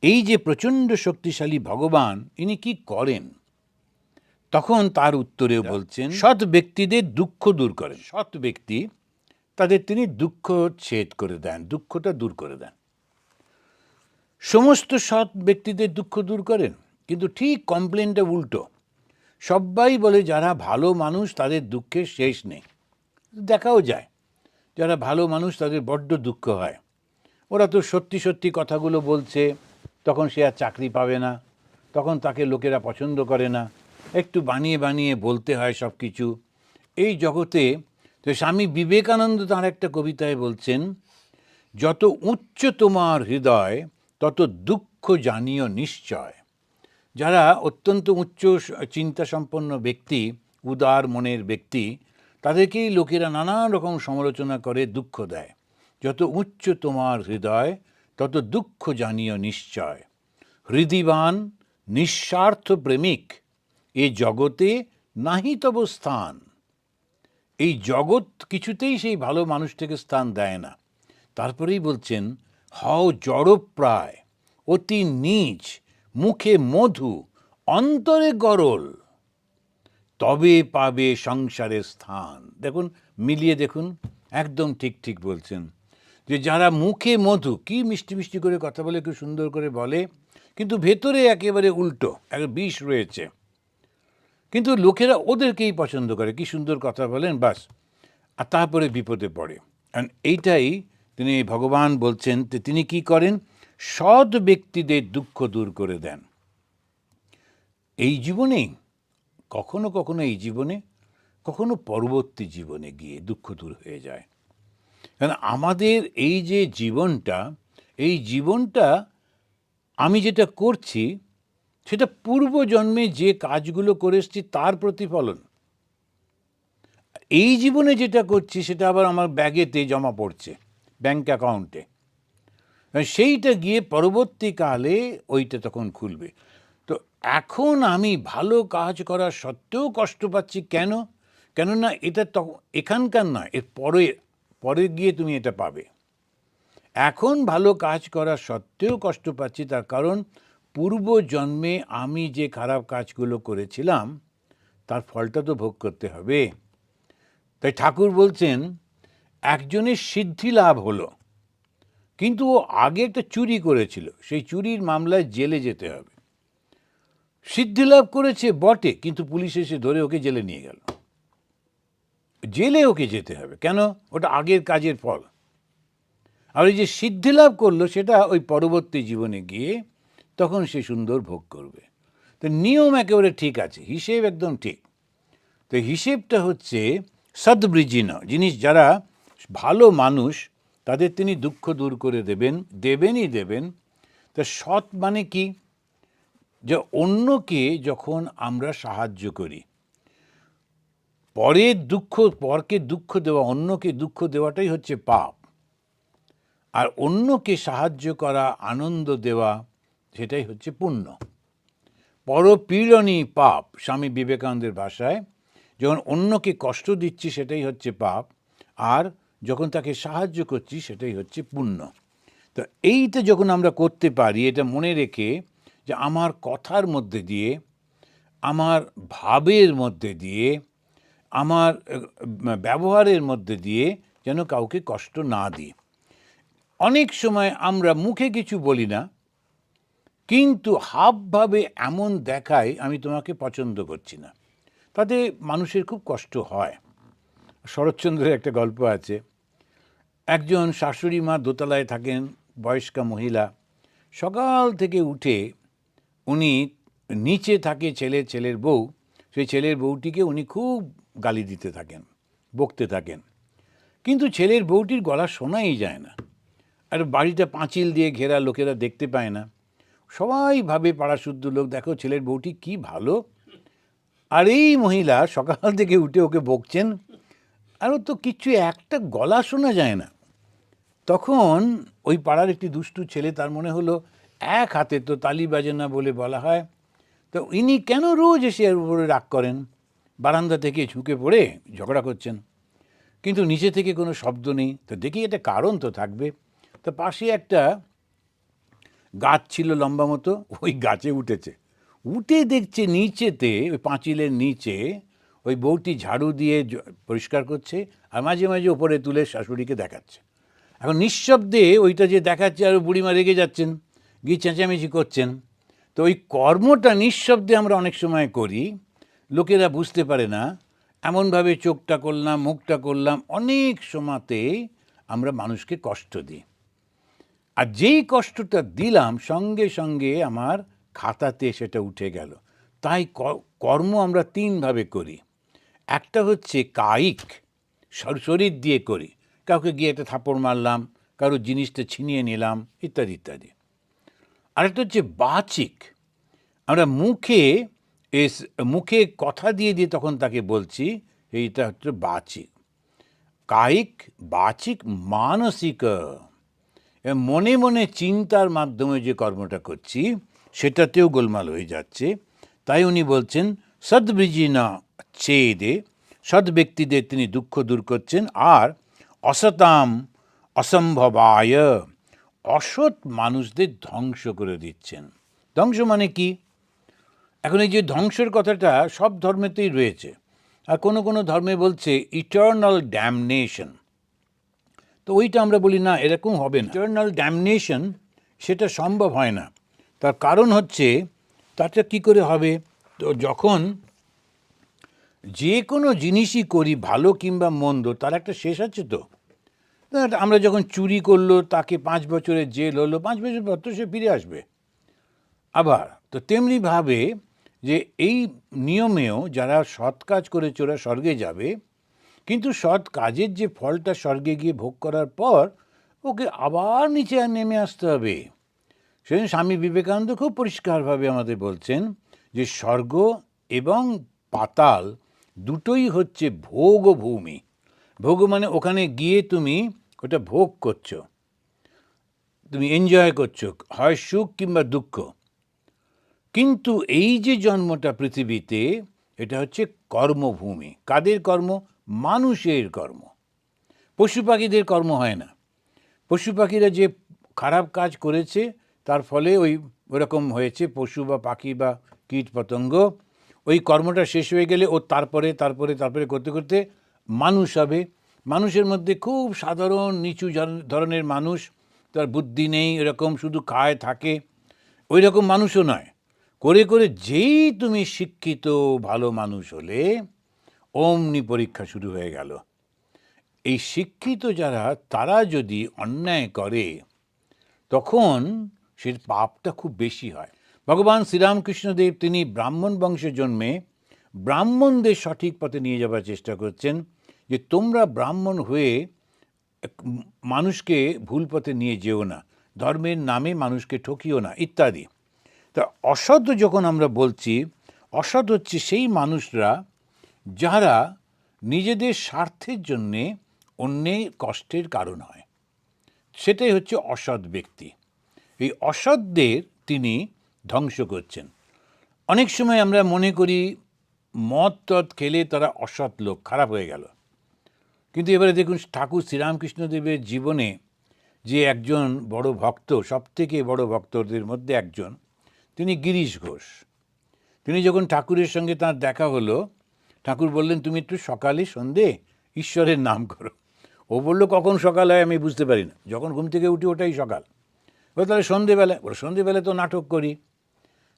এই যে প্রচণ্ড শক্তিশালী ভগবান, ইনি কি করেন? তখন তার উত্তরে বলছেন, সৎ ব্যক্তিদের দুঃখ দূর করেন। সৎ ব্যক্তি, তাদের তিনি দুঃখ ছেদ করে দেন, দুঃখটা দূর করে দেন। সমস্ত সৎ ব্যক্তিদের দুঃখ দূর করেন, কিন্তু ঠিক কমপ্লেনটা উল্টো। সবাই বলে যারা ভালো মানুষ তাদের দুঃখের শেষ নেই। দেখাও যায় যারা ভালো মানুষ তাদের বড্ড দুঃখ হয়। ওরা তো সত্যি সত্যি কথাগুলো বলছে, তখন সে আর চাকরি পাবে না, তখন তাকে লোকেরা পছন্দ করে না, একটু বানিয়ে বানিয়ে বলতে হয় সব কিছু এই জগতে। তো স্বামী বিবেকানন্দ তাঁর একটা কবিতায় বলছেন, যত উচ্চ তোমার হৃদয় তত দুঃখ জানিও নিশ্চয়। যারা অত্যন্ত উচ্চ চিন্তাসম্পন্ন ব্যক্তি, উদার মনের ব্যক্তি, তাদেরকেই লোকেরা নানান রকম সমালোচনা করে, দুঃখ দেয়। যত উচ্চ তোমার হৃদয় তত দুঃখ জানিও নিশ্চয়। হৃদিবান নিঃস্বার্থ প্রেমিক এ জগতে নাহি তব স্থান। এই জগৎ কিছুতেই সেই ভালো মানুষটাকে স্থান দেয় না। তারপরেই বলছেন, হও জড়প্রায় অতি নীচ, মুখে মধু অন্তরে গরল, তবে পাবে সংসারের স্থান। দেখুন, মিলিয়ে দেখুন, একদম ঠিক ঠিক বলছেন যে যারা মুখে মধু, কি মিষ্টি মিষ্টি করে কথা বলে, খুব সুন্দর করে বলে, কিন্তু ভেতরে একেবারে উল্টো, একটা বিষ রয়েছে, কিন্তু লোকেরা ওদেরকেই পছন্দ করে, কি সুন্দর কথা বলেন, বাস, আর তারপরে বিপদে পড়ে। কারণ এইটাই তিনি ভগবান বলছেন, তিনি কি করেন? সৎ ব্যক্তিদের দুঃখ দূর করে দেন। এই জীবনেই কখনো কখনো, এই জীবনে কখনো পরবর্তী জীবনে গিয়ে দুঃখ দূর হয়ে যায়। কারণ আমাদের এই যে জীবনটা, এই জীবনটা আমি যেটা করছি সেটা পূর্বজন্মে যে কাজগুলো করে এসেছি তার প্রতিফলন। এই জীবনে যেটা করছি সেটা আবার আমার ব্যাগেতে জমা পড়ছে, ব্যাংক অ্যাকাউন্টে, সেইটা গিয়ে পরবর্তীকালে ওইটা তখন খুলবে। তো এখন আমি ভালো কাজ করা সত্ত্বেও কষ্ট পাচ্ছি কেন? কেননা এটা এখানকার নয়, এর পরে গিয়ে তুমি এটা পাবে। এখন ভালো কাজ করা সত্ত্বেও কষ্ট পাচ্ছি, তার কারণ পূর্বজন্মে আমি যে খারাপ কাজগুলো করেছিলাম তার ফলটা তো ভোগ করতে হবে। তাই ঠাকুর বলছেন, একজনের সিদ্ধি লাভ হলো, কিন্তু ও আগে একটা চুরি করেছিল, সেই চুরির মামলায় জেলে যেতে হবে। সিদ্ধি লাভ করেছে বটে, কিন্তু পুলিশ এসে ধরে ওকে জেলে নিয়ে গেল। জেলে ওকে যেতে হবে কেন? ওটা আগের কাজের ফল। আর ওই যে সিদ্ধি লাভ করলো সেটা ওই পরবর্তী জীবনে গিয়ে তখন সে সুন্দর ভোগ করবে। তো নিয়ম একেবারে ঠিক আছে, হিসেব একদম ঠিক। তো হিসেবটা হচ্ছে সদ্বৃজিন জিনিস, যারা ভালো মানুষ তাদের তিনি দুঃখ দূর করে দেবেন, দেবেনই দেবেন। তা সৎ মানে কি? যে অন্যকে যখন আমরা সাহায্য করি, পরকে দুঃখ দেওয়া, অন্যকে দুঃখ দেওয়াটাই হচ্ছে পাপ। আর অন্যকে সাহায্য করা, আনন্দ দেওয়া, সেটাই হচ্ছে পুণ্য। পরপীড়নই পাপ, স্বামী বিবেকানন্দের ভাষায়। যখন অন্যকে কষ্ট দিচ্ছি সেটাই হচ্ছে পাপ, আর যখন তাকে সাহায্য করছি সেটাই হচ্ছে পুণ্য। তো এইটা যখন আমরা করতে পারি, এটা মনে রেখে যে আমার কথার মধ্যে দিয়ে, আমার ভাবের মধ্যে দিয়ে, আমার ব্যবহারের মধ্যে দিয়ে যেন কাউকে কষ্ট না দিই। অনেক সময় আমরা মুখে কিছু বলি না, কিন্তু হাবভাবে এমন দেখায় আমি তোমাকে পছন্দ করছি না, তাতে মানুষের খুব কষ্ট হয়। শরৎচন্দ্রের একটা গল্প আছে, একজন শাশুড়ি মা দোতলায় থাকেন, বয়স্কা মহিলা। সকাল থেকে উঠে উনি, নিচে থাকে ছেলের বউ, সেই ছেলের বউটিকে উনি খুব গালি দিতে থাকেন, বকতে থাকেন, কিন্তু ছেলের বউটির গলা শোনাই যায় না। আর বাড়িটা পাঁচিল দিয়ে ঘেরা, লোকেরা দেখতে পায় না। সবাই ভাবে, পাড়াশুদ্ধ লোক, দেখো ছেলের বউটি কি ভালো, আর এই মহিলা সকাল থেকে উঠে ওকে বকছেন, আর তো কিছু একটা গলা শোনা যায় না। তখন ওই পাড়ার একটি দুষ্টু ছেলে, তার মনে হলো এক হাতে তো তালি বাজে না বলে বলা হয়, তো ইনি কেন রোজ এসে এর উপরে রাগ করেন, বারান্দা থেকে ঝুঁকে পড়ে ঝগড়া করছেন, কিন্তু নিচে থেকে কোনো শব্দ নেই। তো দেখি এটা কারণ তো থাকবে। তো পাশে একটা গাছ ছিল লম্বা মতো, ওই গাছে উঠেছে, উঠে দেখছে নিচেতে, ওই পাঁচিলের নিচে ওই বউটি ঝাড়ু দিয়ে পরিষ্কার করছে, আর মাঝে মাঝে ওপরে তুলে শাশুড়িকে দেখাচ্ছে। এখন নিঃশব্দে ওইটা যে দেখাচ্ছে, আর বুড়িমা রেগে যাচ্ছেন, গিয়ে চেঁচামেচি করছেন। তো ওই কর্মটা নিঃশব্দে আমরা অনেক সময় করি, লোকেরা বুঝতে পারে না, এমনভাবে চোখটা করলাম, মুখটা করলাম, অনেক সময়তে আমরা মানুষকে কষ্ট দিই। আর যেই কষ্টটা দিলাম সঙ্গে সঙ্গে আমার খাতাতে সেটা উঠে গেল। তাই কর্ম আমরা তিনভাবে করি। একটা হচ্ছে কায়িক, শরীর দিয়ে করি, কাউকে গিয়ে একটা থাপ্পড় মারলাম, কারোর জিনিসটা ছিনিয়ে নিলাম, ইত্যাদি ইত্যাদি। আরেকটা হচ্ছে বাচিক, আমরা মুখে কথা দিয়ে দিয়ে তখন তাকে বলছি, এইটা হচ্ছে বাচিক। কায়িক, বাচিক, মানসিক, মনে মনে চিন্তার মাধ্যমে যে কর্মটা করছি সেটাতেও গোলমাল হয়ে যাচ্ছে। তাই উনি বলছেন সদ্বিজিনা ছেদে, সৎ ব্যক্তিদের তিনি দুঃখ দূর করছেন, আর অসতাম অসম্ভবায়, অসৎ মানুষদের ধ্বংস করে দিচ্ছেন। ধ্বংস মানে কি? এখন এই যে ধ্বংসের কথাটা সব ধর্মেতেই রয়েছে, আর কোনো কোনো ধর্মে বলছে ইটার্নাল ড্যামনেশন। তো ওইটা আমরা বলি না, এরকম হবে না। ইটার্নাল ড্যামনেশন সেটা সম্ভব হয় না। তার কারণ হচ্ছে, তাটা কি করে হবে? তো যখন যে কোনো জিনিসই করি, ভালো কিংবা মন্দ, তার একটা শেষ আছে। তো আমরা যখন চুরি করলো, তাকে 5 বছরের জেল হলো, 5 বছর পর তো সে ফিরে আসবে আবার। তো তেমনিভাবে যে এই নিয়মেও যারা সৎ কাজ করেছে ওরা স্বর্গে যাবে, কিন্তু সৎ কাজের যে ফলটা স্বর্গে গিয়ে ভোগ করার পর ওকে আবার নিচে নেমে আসতে হবে। সেজন্য স্বামী বিবেকানন্দ খুব পরিষ্কারভাবে আমাদের বলছেন যে স্বর্গ এবং পাতাল দুটোই হচ্ছে ভোগভূমি। ভোগ মানে ওখানে গিয়ে তুমি ওটা ভোগ করছো, তুমি এনজয় করছো, হয় সুখ কিংবা দুঃখ। কিন্তু এই যে জন্মটা পৃথিবীতে, এটা হচ্ছে কর্মভূমি। কাদের কর্ম? মানুষের কর্ম। পশু পাখিদের কর্ম হয় না। পশু পাখিরা যে খারাপ কাজ করেছে তার ফলে ওরকম হয়েছে, পশু বা পাখি বা কীট পতঙ্গ, ওই কর্মটা শেষ হয়ে গেলে ও তারপরে তারপরে তারপরে করতে করতে মানুষ হবে। মানুষের মধ্যে খুব সাধারণ নিচু ধরনের মানুষ, তার বুদ্ধি নেই, এরকম শুধু খায় থাকে, ওই রকম মানুষও নয়। করে করে যেই তুমি শিক্ষিত ভালো মানুষ হলে, অমনি পরীক্ষা শুরু হয়ে গেল। এই শিক্ষিত যারা, তারা যদি অন্যায় করে তখন সে পাপটা খুব বেশি হয়। ভগবান শ্রীরামকৃষ্ণদেব তিনি ব্রাহ্মণ বংশে জন্মে ব্রাহ্মণদের সঠিক পথে নিয়ে যাবার চেষ্টা করছেন, যে তোমরা ব্রাহ্মণ হয়ে মানুষকে ভুল পথে নিয়ে যেও না, ধর্মের নামে মানুষকে ঠকিও না, ইত্যাদি। তা অসৎ যখন আমরা বলছি, অসৎ হচ্ছে সেই মানুষরা যারা নিজেদের স্বার্থের জন্যে অন্যের কষ্টের কারণ হয়, সেটাই হচ্ছে অসৎ ব্যক্তি। এই অসৎদের তিনি ধ্বংস করছেন। অনেক সময় আমরা মনে করি মদ টদ খেলে তারা অসৎ লোক, খারাপ হয়ে গেল। কিন্তু এবারে দেখুন ঠাকুর শ্রীরামকৃষ্ণদেবের জীবনে যে একজন বড় ভক্ত, সবথেকে বড় ভক্তদের মধ্যে একজন, তিনি গিরিশ ঘোষ। তিনি যখন ঠাকুরের সঙ্গে তাঁর দেখা হলো, ঠাকুর বললেন তুমি একটু সকালে সন্ধে ঈশ্বরের নাম করো। ও বললো কখন সকাল হয় আমি বুঝতে পারি না, যখন ঘুম থেকে উঠি ওটাই সকাল। বলে তাহলে সন্ধেবেলা? বলে সন্ধেবেলা তো নাটক করি।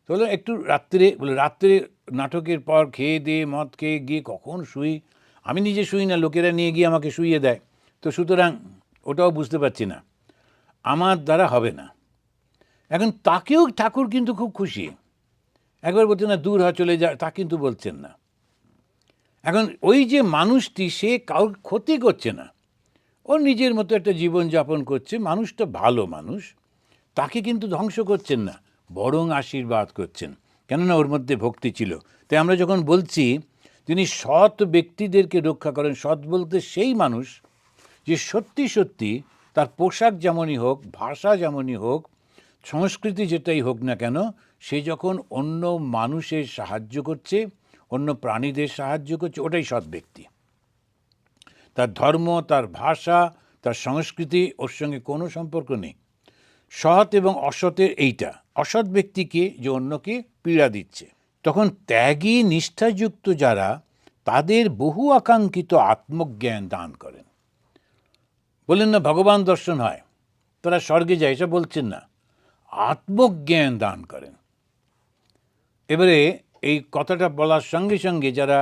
তো বললো একটু রাত্রে, বলে রাত্রে নাটকের পর খেয়ে দিয়ে মদ খেয়ে গিয়ে কখন শুই, আমি নিজে শুই না, লোকেরা নিয়ে গিয়ে আমাকে শুইয়ে দেয়। তো সুতরাং ওটাও বুঝতে পারছি না, আমার দ্বারা হবে না। এখন তাকেও ঠাকুর কিন্তু খুব খুশি, একবার বলছেন না দূর হয় চলে যায়, তা কিন্তু বলছেন না। এখন ওই যে মানুষটি, সে কাউর ক্ষতি করছে না, ও নিজের মতো একটা জীবন যাপন করছে, মানুষটা ভালো মানুষ, তাকে কিন্তু ধ্বংস করছেন না, বরং আশীর্বাদ করছেন, কেননা ওর মধ্যে ভক্তি ছিল। তাই আমরা যখন বলছি তিনি সৎ ব্যক্তিদেরকে রক্ষা করেন, সৎ বলতে সেই মানুষ যে সত্যি সত্যি তার পোশাক যেমনই হোক, ভাষা যেমনই হোক, সংস্কৃতি যেটাই হোক না কেন, সে যখন অন্য মানুষের সাহায্য করছে, অন্য প্রাণীদের সাহায্য করছে, ওটাই সৎ ব্যক্তি। তার ধর্ম, তার ভাষা, তার সংস্কৃতি ওর সঙ্গে কোনো সম্পর্ক নেই। সৎ এবং অসতের এইটা, অসৎ ব্যক্তিকে যে অন্যকে পীড়া দিচ্ছে। তখন ত্যাগী নিষ্ঠাযুক্ত যারা, তাদের বহু আকাঙ্ক্ষিত আত্মজ্ঞান দান করেন। বললেন না ভগবান দর্শন হয়, তারা স্বর্গে যায়, এসব বলছেন না, আত্মজ্ঞান দান করেন। এবারে এই কথাটা বলার সঙ্গে সঙ্গে যারা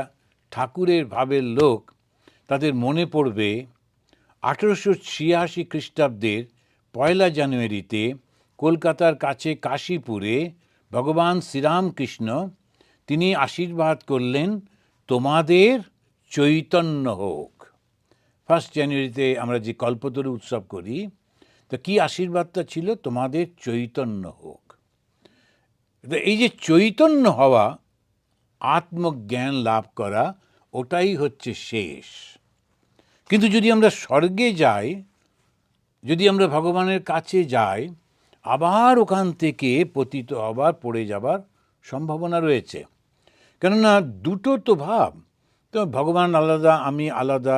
ঠাকুরের ভাবের লোক, তাদের মনে পড়বে 1886 খ্রিস্টাব্দের 1 জানুয়ারিতে কলকাতার কাছে কাশীপুরে ভগবান শ্রীরামকৃষ্ণ তিনি আশীর্বাদ করলেন, তোমাদের চৈতন্য হোক। 1 জানুয়ারিতে আমরা যে কল্পতরু উৎসব করি, তো কি আশীর্বাদটা ছিল? তোমাদের চৈতন্য হোক। এই যে চৈতন্য হওয়া, আত্মজ্ঞান লাভ করা, ওটাই হচ্ছে শেষ। কিন্তু যদি আমরা স্বর্গে যাই, যদি আমরা ভগবানের কাছে যাই, আবার ওখান থেকে পতিত হবার, পড়ে যাবার সম্ভাবনা রয়েছে। কেননা দুটো তো ভাব, তো ভগবান আলাদা, আমি আলাদা।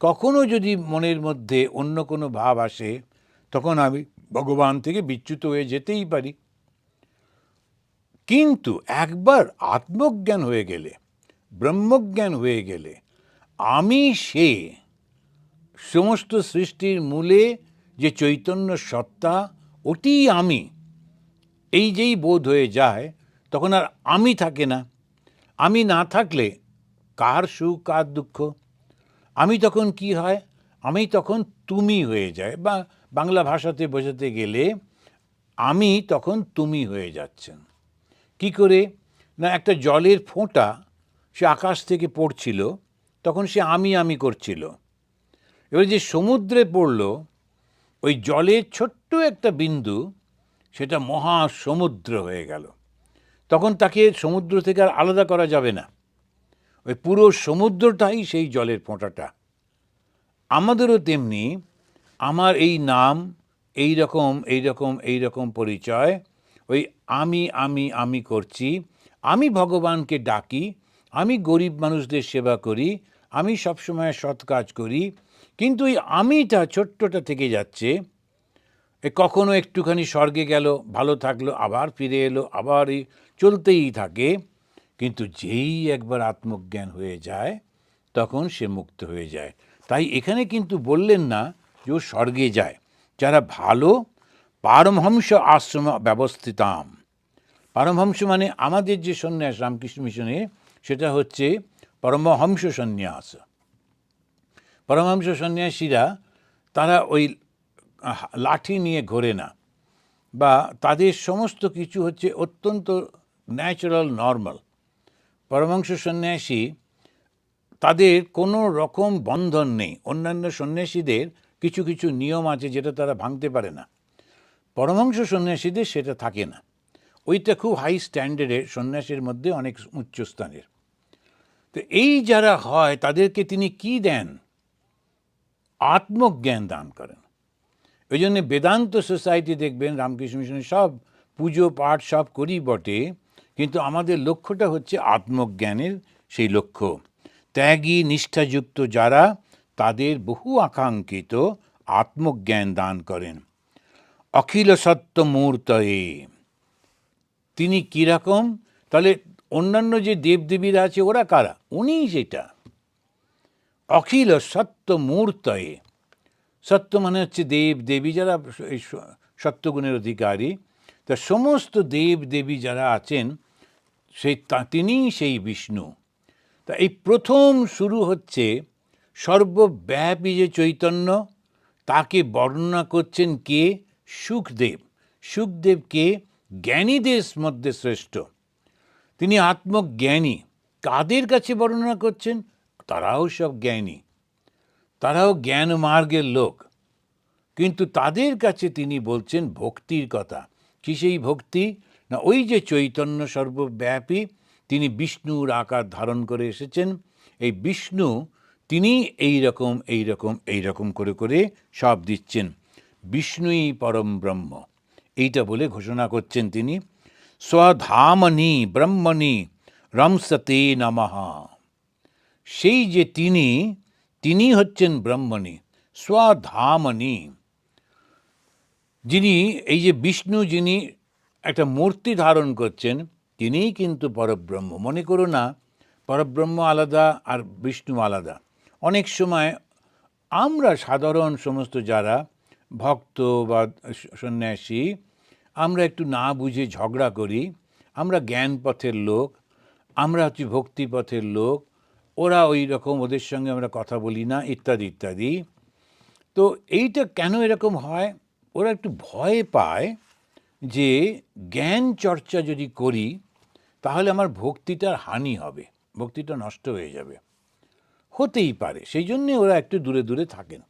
কখনো যদি মনের মধ্যে অন্য কোনো ভাব আসে, তখন আমি ভগবান থেকে বিচ্যুত হয়ে যেতেই পারি। কিন্তু একবার আত্মজ্ঞান হয়ে গেলে, ব্রহ্মজ্ঞান হয়ে গেলে, আমি সে সমস্ত সৃষ্টির মূলে যে চৈতন্য সত্তা, ওটি আমি, এই যেই বোধ হয়ে যায়, তখন আর আমি থাকে না। আমি না থাকলে কার সুখ কার দুঃখ? আমি তখন কি হয়? আমি তখন তুমি হয়ে যায়, বা বাংলা ভাষাতে বোঝাতে গেলে আমি তখন তুমি হয়ে যাচ্ছেন। কি করে? না, একটা জলের ফোঁটা সে আকাশ থেকে পড়ছিল, তখন সে আমি করছিল। এবার যে সমুদ্রে পড়ল, ওই জলের ছোট্ট একটা বিন্দু, সেটা মহাসমুদ্র হয়ে গেল। তখন তাকে সমুদ্র থেকে আর আলাদা করা যাবে না, ওই পুরো সমুদ্রটাই সেই জলের ফোঁটাটা। আমাদেরও তেমনি, আমার এই নাম, এই রকম পরিচয়, ওই আমি করছি, আমি ভগবানকে ডাকি, আমি গরিব মানুষদের সেবা করি, আমি সবসময় সৎ কাজ করি, কিন্তু ওই আমিটা ছোট্টটা থেকে যাচ্ছে। কখনো একটুখানি স্বর্গে গেল, ভালো থাকলো, আবার ফিরে এলো, আবার এই চলতেই থাকে। কিন্তু যেই একবার আত্মজ্ঞান হয়ে যায়, তখন সে মুক্ত হয়ে যায়। তাই এখানে কিন্তু বললেন না যে ও স্বর্গে যায়। যারা ভালো, পারমহংস আশ্রম ব্যবস্থিতাম। পারমহংস মানে আমাদের যে সন্ন্যাস রামকৃষ্ণ মিশনে, সেটা হচ্ছে পরমহংস সন্ন্যাস। পরমহংস সন্ন্যাসীরা, তারা ওই লাঠি নিয়ে ঘোরে না, বা তাদের সমস্ত কিছু হচ্ছে অত্যন্ত ন্যাচারাল, নর্মাল। পরমহংস সন্ন্যাসী, তাদের কোনো রকম বন্ধন নেই। অন্যান্য সন্ন্যাসীদের কিছু কিছু নিয়ম আছে যেটা তারা ভাঙতে পারে না, পরমহংস সন্ন্যাসীদের সেটা থাকে না। ওইটা খুব হাই স্ট্যান্ডার্ডের, সন্ন্যাসীর মধ্যে অনেক উচ্চস্থানের। তো এই যারা হয়, তাদেরকে তিনি কি দেন? আত্মজ্ঞান দান করেন। ওই জন্য বেদান্ত সোসাইটি দেখবেন, রামকৃষ্ণ মিশনের সব পুজো পাঠ সব করি বটে, কিন্তু আমাদের লক্ষ্যটা হচ্ছে আত্মজ্ঞানের সেই লক্ষ্য। ত্যাগী নিষ্ঠাযুক্ত যারা, তাদের বহু আকাঙ্ক্ষিত আত্মজ্ঞান দান করেন। অখিল সত্য মূর্তয়ে, তিনি কীরকম? তাহলে অন্যান্য যে দেবদেবীরা আছে, ওরা কারা? উনিই সেটা। অখিল সত্য মূর্তয়ে, সত্য মানে হচ্ছে দেব দেবী, যারা সত্যগুণের অধিকারী। তা সমস্ত দেব দেবী যারা আছেন, তিনিই সেই বিষ্ণু। তা এই প্রথম শুরু হচ্ছে সর্বব্যাপী যে চৈতন্য, তাকে বর্ণনা করছেন কে? শুকদেব। শুকদেবকে জ্ঞানীদের মধ্যে শ্রেষ্ঠ, তিনি আত্মজ্ঞানী। কাদের কাছে বর্ণনা করছেন? তারাও সব জ্ঞানী, তারাও জ্ঞান মার্গের লোক, কিন্তু তাদের কাছে তিনি বলছেন ভক্তির কথা। কি সেই ভক্তি? না, ওই যে চৈতন্য সর্বব্যাপী, তিনি বিষ্ণুর আকার ধারণ করে এসেছেন। এই বিষ্ণু, তিনি এইরকম করে করে সব দিচ্ছেন। বিষ্ণুই পরম ব্রহ্ম, এইটা বলে ঘোষণা করছেন তিনি। স্বধামনি ব্রহ্মণি রমসতে নমঃ। সেই যে তিনি হচ্ছেন ব্রহ্মণি, স্বধামনি। যিনি এই যে বিষ্ণু, যিনি একটা মূর্তি ধারণ করছেন, তিনিই কিন্তু পরব্রহ্ম। মনে করো না পরব্রহ্ম আলাদা আর বিষ্ণু আলাদা। অনেক সময় আমরা সাধারণ সমস্ত যারা ভক্ত বা সন্ন্যাসী, আমরা একটু না বুঝে ঝগড়া করি। আমরা জ্ঞান পথের লোক, আমরা হচ্ছি ভক্তি পথের লোক, ওরা ওই রকম, ওদের সঙ্গে আমরা কথা বলি না, ইত্যাদি ইত্যাদি। তো এইটা কেন এরকম হয়? ওরা একটু ভয় পায় যে জ্ঞান চর্চা যদি করি তাহলে আমার ভক্তিটার হানি হবে, ভক্তিটা নষ্ট হয়ে যাবে। হতেই পারে, সেই জন্যে ওরা একটু দূরে দূরে থাকেন।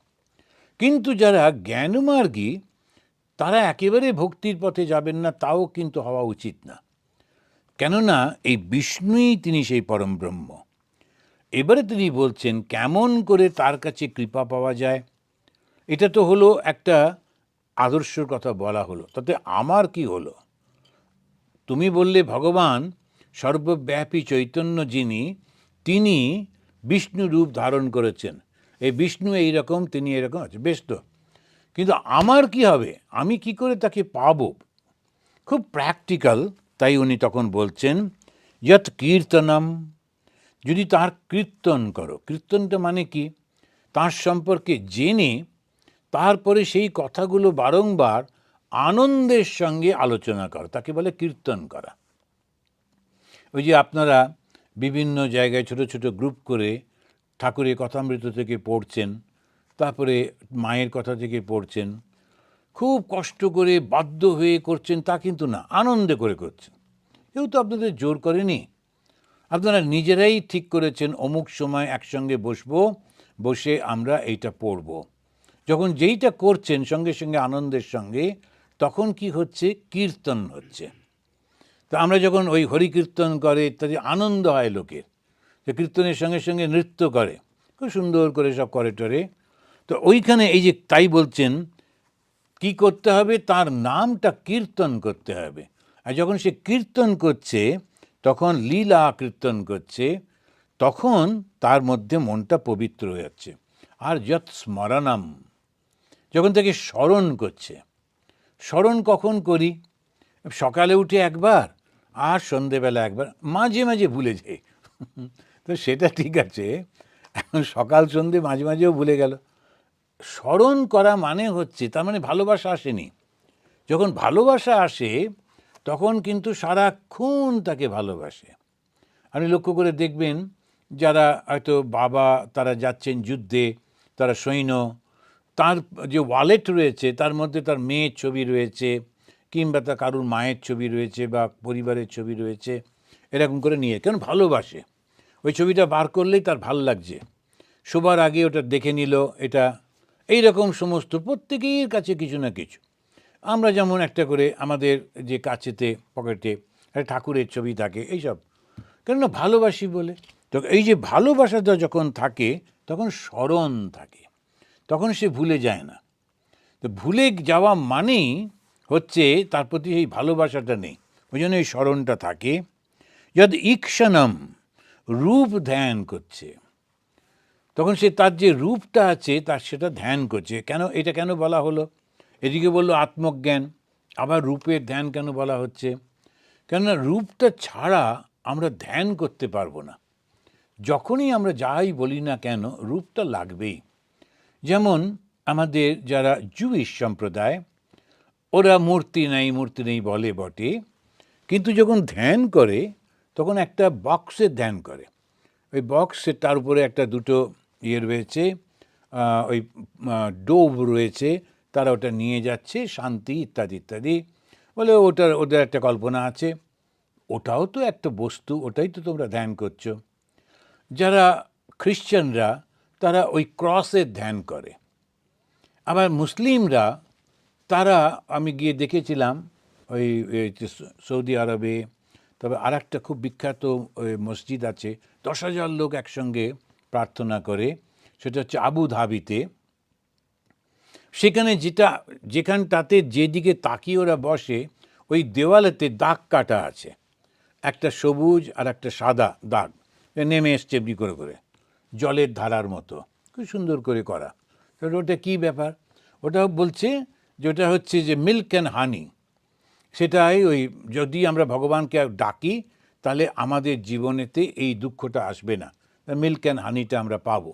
কিন্তু যারা জ্ঞানমার্গী তারা একেবারে ভক্তির পথে যাবেন না, তাও কিন্তু হওয়া উচিত না। কেননা এই বিষ্ণুই তিনি সেই পরম ব্রহ্ম। এবারে তিনি বলছেন কেমন করে তার কাছে কৃপা পাওয়া যায়। এটা তো হলো একটা আদর্শের কথা বলা হলো, তাতে আমার কি হলো? তুমি বললে ভগবান সর্বব্যাপী চৈতন্য যিনি, তিনি বিষ্ণু রূপ ধারণ করেছেন। এই বিষ্ণু এইরকম, তিনি এরকম আছে, বেশ তো। কিন্তু আমার কি হবে? আমি কি করে তাকে পাবো? খুব প্র্যাকটিক্যাল। তাই উনি তখন বলছেন যৎ কীর্তনম, যদি তার কীর্তন করো। কীর্তনটা মানে কি? তার সম্পর্কে জেনে তারপরে সেই কথাগুলো বারংবার আনন্দের সঙ্গে আলোচনা করো, তাকে বলে কীর্তন করা। ওই যে আপনারা বিভিন্ন জায়গায় ছোট ছোট গ্রুপ করে ঠাকুরের কথামৃত থেকে পড়ছেন, তারপরে মায়ের কথা থেকে পড়ছেন, খুব কষ্ট করে বাধ্য হয়ে করছেন তা কিন্তু না, আনন্দে করে করছেন। কেউ তো আপনাদের জোর করেনি, আপনারা নিজেরাই ঠিক করেছেন অমুক সময় একসঙ্গে বসবো, বসে আমরা এইটা পড়ব। যখন যেইটা করছেন সঙ্গে সঙ্গে আনন্দের সঙ্গে, তখন কি হচ্ছে? কীর্তন হচ্ছে। তো আমরা যখন ওই হরিকীর্তন করে ইত্যাদি, আনন্দ হয় লোকের, যে কীর্তনের সঙ্গে সঙ্গে নৃত্য করে, খুব সুন্দর করে সব করে টরে। তো ওইখানে এই যে তাই বলছেন কি করতে হবে? তার নামটা কীর্তন করতে হবে। আর যখন সে কীর্তন করছে, তখন লীলা কীর্তন করছে, তখন তার মধ্যে মনটা পবিত্র হয়ে যাচ্ছে। আর যৎ স্মরণম, যখন তাকে স্মরণ করছে। স্মরণ কখন করি? সকালে উঠে একবার, আর সন্ধেবেলা একবার, মাঝে মাঝে ভুলে যাই। তো সেটা ঠিক আছে, এখন সকাল সন্ধে মাঝে মাঝেও ভুলে গেল। স্মরণ করা মানে হচ্ছে, তার মানে ভালোবাসা আসেনি। যখন ভালোবাসা আসে তখন কিন্তু সারাক্ষণ তাকে ভালোবাসে। আপনি লক্ষ্য করে দেখবেন যারা হয়তো বাবা, তারা যাচ্ছেন যুদ্ধে, তারা সৈন্য, তার যে ওয়ালেট রয়েছে তার মধ্যে তার মেয়ের ছবি রয়েছে, কিংবা তার কারুর মায়ের ছবি রয়েছে বা পরিবারের ছবি রয়েছে, এরকম করে নিয়ে, কেন ভালোবাসে। ওই ছবিটা বার করলেই তার ভাল লাগছে, শোবার আগে ওটা দেখে নিল। এটা এই রকম সমস্ত প্রত্যেকের কাছে কিছু না কিছু। আমরা যেমন একটা করে আমাদের যে কাছেতে পকেটে একটা ঠাকুরের ছবি থাকে, এইসব কেননা ভালোবাসি বলে। তো এই যে ভালোবাসাটা যখন থাকে তখন স্মরণ থাকে, তখন সে ভুলে যায় না। তো ভুলে যাওয়া মানেই হচ্ছে তার প্রতি এই ভালোবাসাটা নেই, ওই জন্য এই স্মরণটা থাকে। যদ ঈক্ষণম, রূপ ধ্যান করছে, তখন সে তার যে রূপটা আছে তার সেটা ধ্যান করছে। কেন এটা কেন বলা হলো? এদিকে বললো আত্মজ্ঞান, আবার রূপের ধ্যান কেন বলা হচ্ছে? কেননা রূপটা ছাড়া আমরা ধ্যান করতে পারবো না। যখনই আমরা যাই বলি না কেন, রূপটা লাগবেই। যেমন আমাদের যারা জুইশ সম্প্রদায়, ওরা মূর্তি নেই বলে বটে, কিন্তু যখন ধ্যান করে তখন একটা বক্সের ধ্যান করে। ওই বক্সে তার উপরে একটা দুটো ইয়ে রয়েছে, ওই ডোব রয়েছে, তারা ওটা নিয়ে যাচ্ছে, শান্তি ইত্যাদি ইত্যাদি বলে। ওদের একটা কল্পনা আছে, ওটাও তো একটা বস্তু, ওটাই তো তোমরা ধ্যান করছো। যারা খ্রিশ্চানরা তারা ওই ক্রসের ধ্যান করে। আবার মুসলিমরা, তারা, আমি গিয়ে দেখেছিলাম ওই সৌদি আরবে, তবে আর একটা খুব বিখ্যাত ওই মসজিদ আছে, 10,000 লোক একসঙ্গে প্রার্থনা করে, সেটা হচ্ছে আবু ধাবিতে। সেখানে যেখানটাতে যেদিকে তাকিয়ে ওরা বসে, ওই দেওয়ালেতে দাগ কাটা আছে, একটা সবুজ আর একটা সাদা দাগ নেমে এসছে এমনি করে করে, জলের ধারার মতো, খুব সুন্দর করে করা। ওটা কী ব্যাপার? ওটা বলছে যেটা হচ্ছে যে মিল্ক অ্যান্ড হানি, সেটাই ওই যদি আমরা ভগবানকে ডাকি তাহলে আমাদের জীবনেতে এই দুঃখটা আসবে না, মিল্ক অ্যান্ড হানিটা আমরা পাবো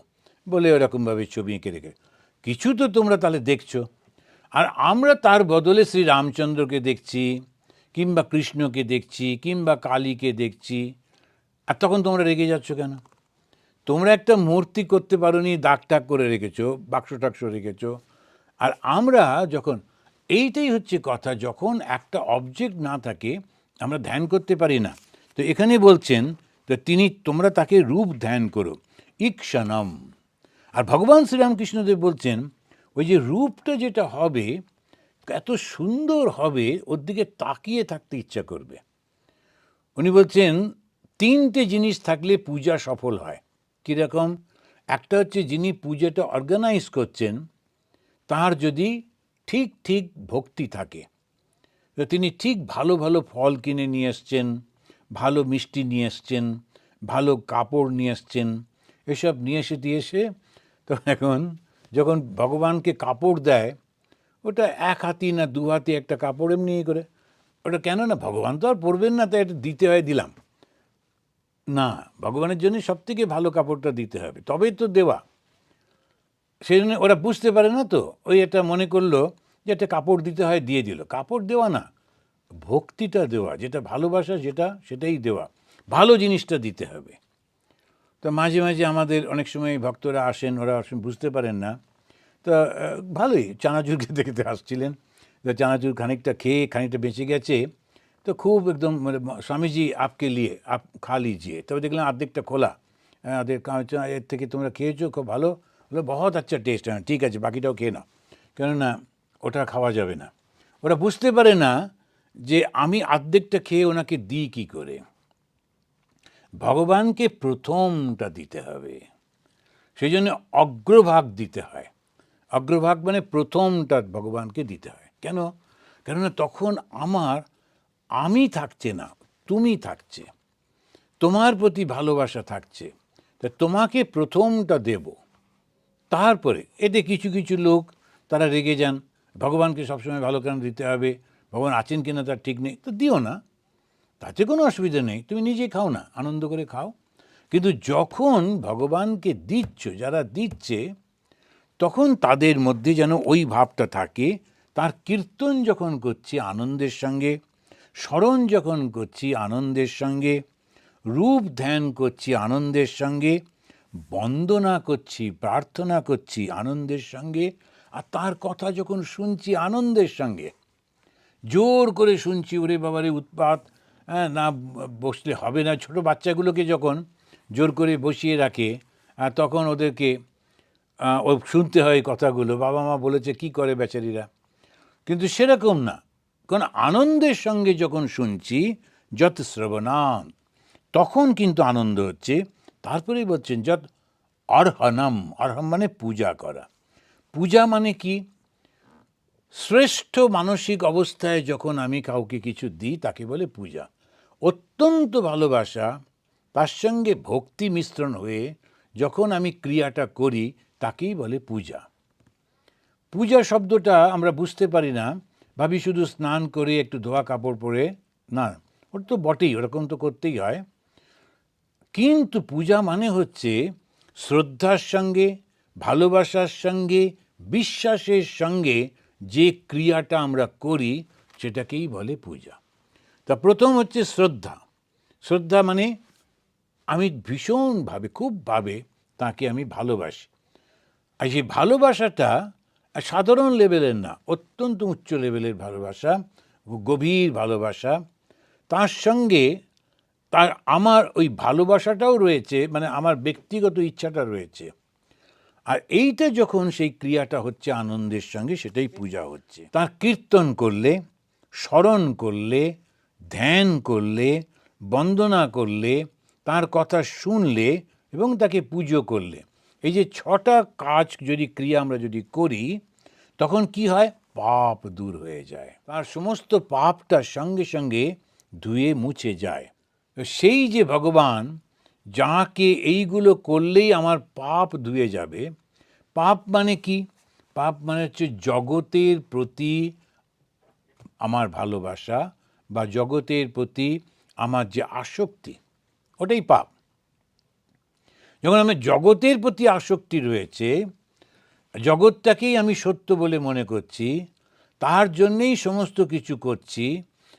বলে ওরকমভাবে ছবি এঁকে রেখে। কিছু তো তোমরা তাহলে দেখছো, আর আমরা তার বদলে শ্রী রামচন্দ্রকে দেখছি, কিংবা কৃষ্ণকে দেখছি, কিংবা কালীকে দেখছি, আর তখন তোমরা রেগে যাচ্ছ কেন? তোমরা একটা মূর্তি করতে পারোনি, দাগ টাগ করে রেখেছো, বাক্স টাক্স রেখেছো। আর আমরা যখন, এইটাই হচ্ছে কথা, যখন একটা অবজেক্ট না থাকে আমরা ধ্যান করতে পারি না। তো এখানে বলছেন তো তোমরা তাকে রূপ ধ্যান করো ঈক্ষণম। আর ভগবান শ্রীরামকৃষ্ণদেব বলছেন ওই যে রূপটা যেটা হবে এত সুন্দর হবে, ওর দিকে তাকিয়ে থাকতে ইচ্ছা করবে। উনি বলছেন 3টে জিনিস থাকলে পূজা সফল হয়। কীরকম? একটা হচ্ছে যিনি পূজাটা অর্গানাইজ করছেন তার যদি ঠিক ঠিক ভক্তি থাকে, তো তিনি ঠিক ভালো ভালো ফল কিনে নিয়ে এসছেন, ভালো মিষ্টি নিয়ে এসছেন, ভালো কাপড় নিয়ে এসছেন, এসব নিয়ে এসে তো এখন যখন ভগবানকে কাপড় দেয়, ওটা 1 হাতি না 2 হাতি একটা কাপড় এমনি করে, ওটা কেন না, ভগবান তো আর পরবেন না, তাই এটা দিতে হয়, দিলাম না, ভগবানের জন্য সবথেকে ভালো কাপড়টা দিতে হবে, তবেই তো দেওয়া। সেই জন্য ওরা বুঝতে পারে না, তো ওই এটা মনে করলো যে একটা কাপড় দিতে হয়, দিয়ে দিল। কাপড় দেওয়া না, ভক্তিটা দেওয়া, যেটা ভালোবাসা সেটাই দেওয়া, ভালো জিনিসটা দিতে হবে। তো মাঝে মাঝে আমাদের অনেক সময় ভক্তরা আসেন, ওরা বুঝতে পারেন না, তো ভালোই চানাচুর খেতে খেতে আসছিলেন, তো চানাচুর খানিকটা খেয়ে খানিকটা বেঁচে গেছে, তো খুব একদম মানে স্বামীজি আপকে লিয়ে আপ খা লিজিয়ে, তবে দেখলাম অর্ধেকটা খোলা, এর থেকে তোমরা খেয়েছো, খুব ভালো বলে, বহুত আচ্ছা টেস্ট, হ্যাঁ ঠিক আছে, বাকিটাও খেয়ে নাও, কেননা ওটা খাওয়া যাবে না। ওরা বুঝতে পারে না যে আমি অর্ধেকটা খেয়ে ওনাকে দিই কী করে। ভগবানকে প্রথমটা দিতে হবে, সেই জন্য অগ্রভাগ দিতে হয়। অগ্রভাগ মানে প্রথমটা ভগবানকে দিতে হয়। কেন? কেননা তখন আমি থাকছে না, তুমি থাকছে, তোমার প্রতি ভালোবাসা থাকছে, তা তোমাকে প্রথমটা দেব। তারপরে এতে কিছু কিছু লোক তারা রেগে যান, ভগবানকে সবসময় ভালো কেন দিতে হবে, ভগবান আছেন কিনা তার ঠিক নেই, তো দিও না, তাতে কোনো অসুবিধা নেই, তুমি নিজে খাও না, আনন্দ করে খাও। কিন্তু যখন ভগবানকে দিচ্ছ, যারা দিচ্ছে, তখন তাদের মধ্যে যেন ওই ভাবটা থাকে, তার কীর্তন যখন করছি আনন্দের সঙ্গে, স্মরণ যখন করছি আনন্দের সঙ্গে, রূপ ধ্যান করছি আনন্দের সঙ্গে, বন্দনা করছি, প্রার্থনা করছি আনন্দের সঙ্গে, আর তার কথা যখন শুনছি আনন্দের সঙ্গে, জোর করে শুনছি, ওরে বাবারে উৎপাত, হ্যাঁ না বসলে হবে না। ছোট বাচ্চাগুলোকে যখন জোর করে বসিয়ে রাখে, তখন ওদেরকে ও শুনতে হয় কথাগুলো, বাবা মা বলেছে কি করে বেচারিরা, কিন্তু সেরকম না, কারণ আনন্দের সঙ্গে যখন শুনছি, যত শ্রবণান, তখন কিন্তু আনন্দ হচ্ছে। তারপরেই বলছেন যত অর্হণম, অর্হম মানে পূজা করা। পূজা মানে কি? শ্রেষ্ঠ মানসিক অবস্থায় যখন আমি কাউকে কিছু দিই তাকে বলে পূজা। অত্যন্ত ভালোবাসা, তার সঙ্গে ভক্তি মিশ্রণ হয়ে যখন আমি ক্রিয়াটা করি তাকেই বলে পূজা। পূজা শব্দটা আমরা বুঝতে পারি না, ভাবি শুধু স্নান করে একটু ধোয়া কাপড় পরে, না, ওটা তো বটেই, ওরকম তো করতেই হয়, কিন্তু পূজা মানে হচ্ছে শ্রদ্ধার সঙ্গে, ভালোবাসার সঙ্গে, বিশ্বাসের সঙ্গে যে ক্রিয়াটা আমরা করি সেটাকেই বলে পূজা। তা প্রথম হচ্ছে শ্রদ্ধা। শ্রদ্ধা মানে আমি ভীষণভাবে, খুবভাবে তাকে আমি ভালোবাসি, আর সেই ভালোবাসাটা সাধারণ লেভেলের না, অত্যন্ত উচ্চ লেভেলের ভালোবাসা, গভীর ভালোবাসা। তার সঙ্গে আমার ওই ভালোবাসাটাও রয়েছে, মানে আমার ব্যক্তিগত ইচ্ছাটা রয়েছে। আর এইটা যখন সেই ক্রিয়াটা হচ্ছে আনন্দের সঙ্গে, সেটাই পূজা হচ্ছে। তার কীর্তন করলে, স্মরণ করলে, ধ্যান করলে, বন্দনা করলে, তার কথা শুনলে এবং তাকে পুজো করলে, এই যে 6টা কাজ যদি ক্রিয়া আমরা যদি করি, তখন কি হয়? পাপ দূর হয়ে যায়, তার সমস্ত পাপটা সঙ্গে সঙ্গে ধুয়ে মুছে যায়। সেই যে ভগবান, যাকে এইগুলো করলেই আমার পাপ ধুয়ে যাবে। পাপ মানে কি? পাপ মানে হচ্ছে জগতের প্রতি আমার ভালোবাসা বা জগতের প্রতি আমার যে আসক্তি, ওটাই পাপ। যখন আমার জগতের প্রতি আসক্তি রয়েছে, জগৎটাকেই আমি সত্য বলে মনে করছি, তার জন্যেই সমস্ত কিছু করছি,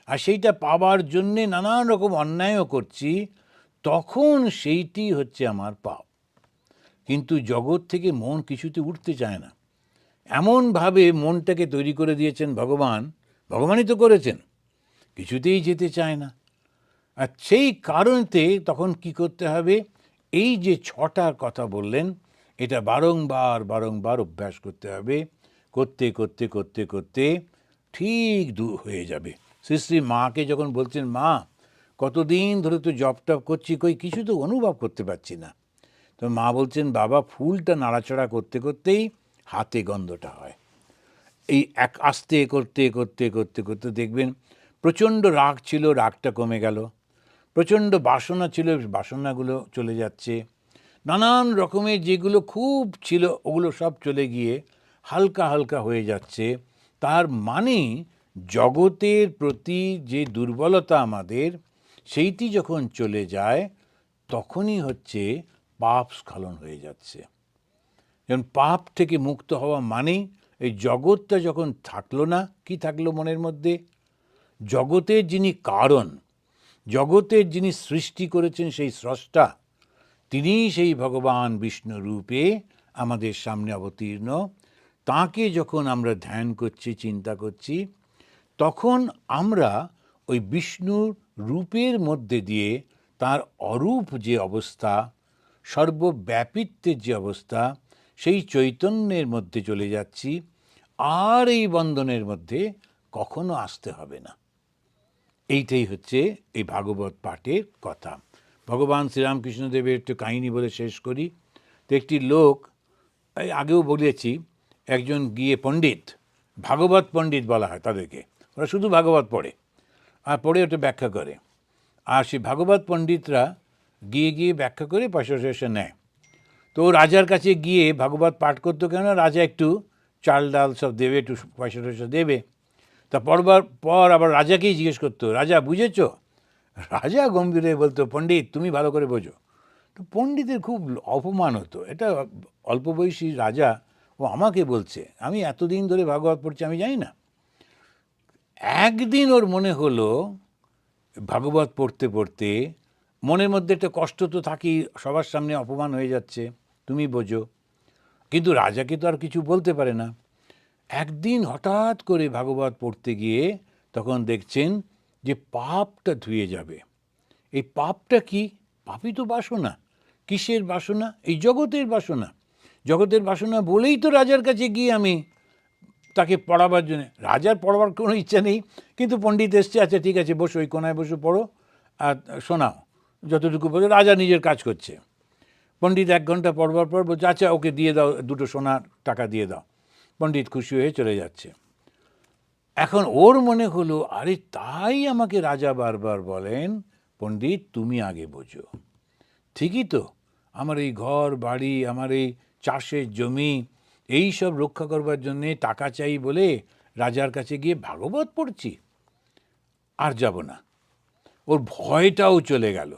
আর সেইটা পাবার জন্যে নানান রকম অন্যায়ও করছি, তখন সেইটি হচ্ছে আমার পাপ। কিন্তু জগৎ থেকে মন কিছুতে উঠতে চায় না। এমনভাবে মনটাকে তৈরি করে দিয়েছেন ভগবান, ভগবানই তো করেছেন, কিছুতেই যেতে চায় না। আর সেই কারণতে তখন কি করতে হবে, এই যে 6টার কথা বললেন, এটা বারংবার বারংবার অভ্যাস করতে হবে। করতে করতে করতে করতে ঠিক দূর হয়ে যাবে। শ্রী শ্রী মাকে যখন বলছেন, মা কতদিন ধরে তো জপ টপ করছি, কই কিছু তো অনুভব করতে পারছি না। তো মা বলছেন, বাবা ফুলটা নাড়াচাড়া করতে করতেই হাতে গন্ধটা হয়। এই এক আস্তে করতে করতে করতে করতে দেখবেন প্রচণ্ড রাগ ছিল, রাগটা কমে গেল। প্রচণ্ড বাসনা ছিল, বাসনাগুলো চলে যাচ্ছে। নানান রকমের যেগুলো খুব ছিল ওগুলো সব চলে গিয়ে হালকা হালকা হয়ে যাচ্ছে। তার মানে জগতের প্রতি যে দুর্বলতা আমাদের, সেইটি যখন চলে যায় তখনই হচ্ছে পাপ স্খলন হয়ে যাচ্ছে। যেমন পাপ থেকে মুক্ত হওয়া মানেই এই জগৎটা যখন থাকলো না, কি থাকলো মনের মধ্যে? জগতের যিনি কারণ, জগতের যিনি সৃষ্টি করেছেন সেই স্রষ্টা, তিনিই সেই ভগবান বিষ্ণু রূপে আমাদের সামনে অবতীর্ণ। তাঁকে যখন আমরা ধ্যান করছি, চিন্তা করছি, তখন আমরা ওই বিষ্ণুর রূপের মধ্যে দিয়ে তার অরূপ যে অবস্থা, সর্বব্যাপিত্বের যে অবস্থা, সেই চৈতন্যের মধ্যে চলে যাচ্ছি। আর এই বন্ধনের মধ্যে কখনো আসতে হবে না। এইটাই হচ্ছে এই ভাগবত পাঠের কথা। ভগবান শ্রীরামকৃষ্ণদেবের একটু কাহিনী বলে শেষ করি। তো একটি লোক, আগেও বলেছি, একজন গিয়ে পণ্ডিত, ভাগবত পণ্ডিত বলা হয় তাদেরকে, ওরা শুধু ভাগবত পড়ে আর পড়ে ওটা ব্যাখ্যা করে। আর সেই ভাগবত পণ্ডিতরা গিয়ে গিয়ে ব্যাখ্যা করে পয়সা টয়সা নেয়। তো রাজার কাছে গিয়ে ভাগবত পাঠ করতো, কেন রাজা একটু চাল ডাল সব দেবে, একটু পয়সা টয়সা দেবে। তা পড়বার পর আবার রাজাকেই জিজ্ঞেস করতো, রাজা বুঝেছ? রাজা গম্ভীর হয়ে বলতো, পণ্ডিত তুমি ভালো করে বোঝো। তো পণ্ডিতের খুব অপমান হতো, এটা অল্প বয়সী রাজা, ও আমাকে বলছে, আমি এতদিন ধরে ভাগবত পড়ছি, আমি জানি না। একদিন ওর মনে হলো, ভাগবত পড়তে পড়তে মনের মধ্যে একটা কষ্ট তো থাকি, সবার সামনে অপমান হয়ে যাচ্ছে, তুমি বোঝো। কিন্তু রাজাকে তো আর কিছু বলতে পারে না। একদিন হঠাৎ করে ভাগবত পড়তে গিয়ে তখন দেখছেন যে পাপটা ধুয়ে যাবে। এই পাপটা কি? পাপই তো বাসনা। কিসের বাসনা? এই জগতের বাসনা। জগতের বাসনা বলেই তো রাজার কাছে গিয়ে আমি তাকে পড়াবার জন্য, রাজার পড়াবার কোনো ইচ্ছা নেই, কিন্তু পণ্ডিত এসছে, আচ্ছা ঠিক আছে বসো, ওই কোনায় বসে পড়ো আর শোনাও যতটুকু বলে। রাজা নিজের কাজ করছে। পণ্ডিত 1 ঘন্টা পড়বার পর বলছে, আচ্ছা ওকে দিয়ে দাও, 2টো সোনার টাকা দিয়ে দাও। পণ্ডিত খুশি হয়ে চলে যাচ্ছে। এখন ওর মনে হলো, আরে তাই আমাকে রাজা বারবার বলেন, পণ্ডিত তুমি আগে বোঝো। ঠিকই তো, আমার এই ঘর বাড়ি, আমার এই চাষের জমি, এই সব রক্ষা করবার জন্যে টাকা চাই বলে রাজার কাছে গিয়ে ভাগবত পড়ছি, আর যাব না। ওর ভয়টাও চলে গেল।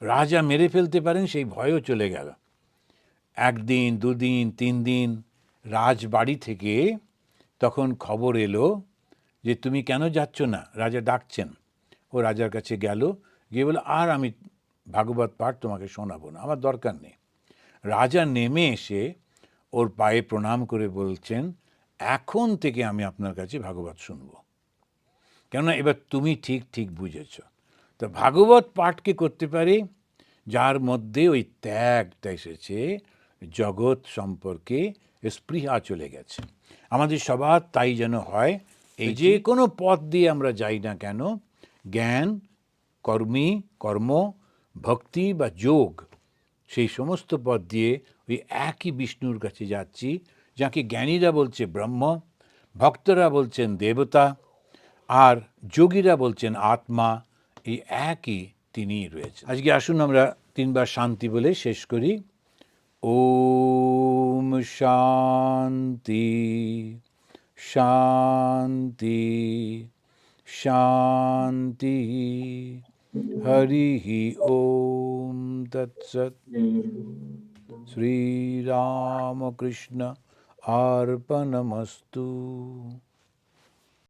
রাজা মেরে ফেলতে পারেন সেই ভয়ও চলে গেল। 1 দিন 2 দিন 3 দিন রাজবাড়ি থেকে তখন খবর এলো যে তুমি কেন যাচ্ছ না, রাজা ডাকছেন। ও রাজার কাছে গেল, গিয়ে বলে, আর আমি ভাগবত পাঠ তোমাকে শোনাবো না, আমার দরকার নেই। রাজা নেমে এসে ওর পায়ে প্রণাম করে বলছেন, এখন থেকে আমি আপনার কাছে ভাগবত শুনব, কেননা এবার তুমি ঠিক ঠিক বুঝেছ। তো ভাগবত পাঠকে করতে পারে যার মধ্যে ওই ত্যাগটা এসেছে, জগৎ সম্পর্কে স্পৃহা চলে গেছে। আমাদের সবার তাই যেন হয়। এই যে কোনো পথ দিয়ে আমরা যাই না কেন, জ্ঞান, কর্ম, ভক্তি বা যোগ, সেই সমস্ত পথ দিয়ে ওই একই বিষ্ণুর কাছে যাচ্ছি, যাকে জ্ঞানীরা বলছে ব্রহ্ম, ভক্তরা বলছেন দেবতা, আর যোগীরা বলছেন আত্মা। এই একই তিনিই রয়েছে। আজকে আসুন আমরা 3 বার শান্তি বলে শেষ করি। ওম শান্তি শান্তি শান্তি। হরি ওম তৎসৎ। শ্রীরামকৃষ্ণ অর্পণমস্তু।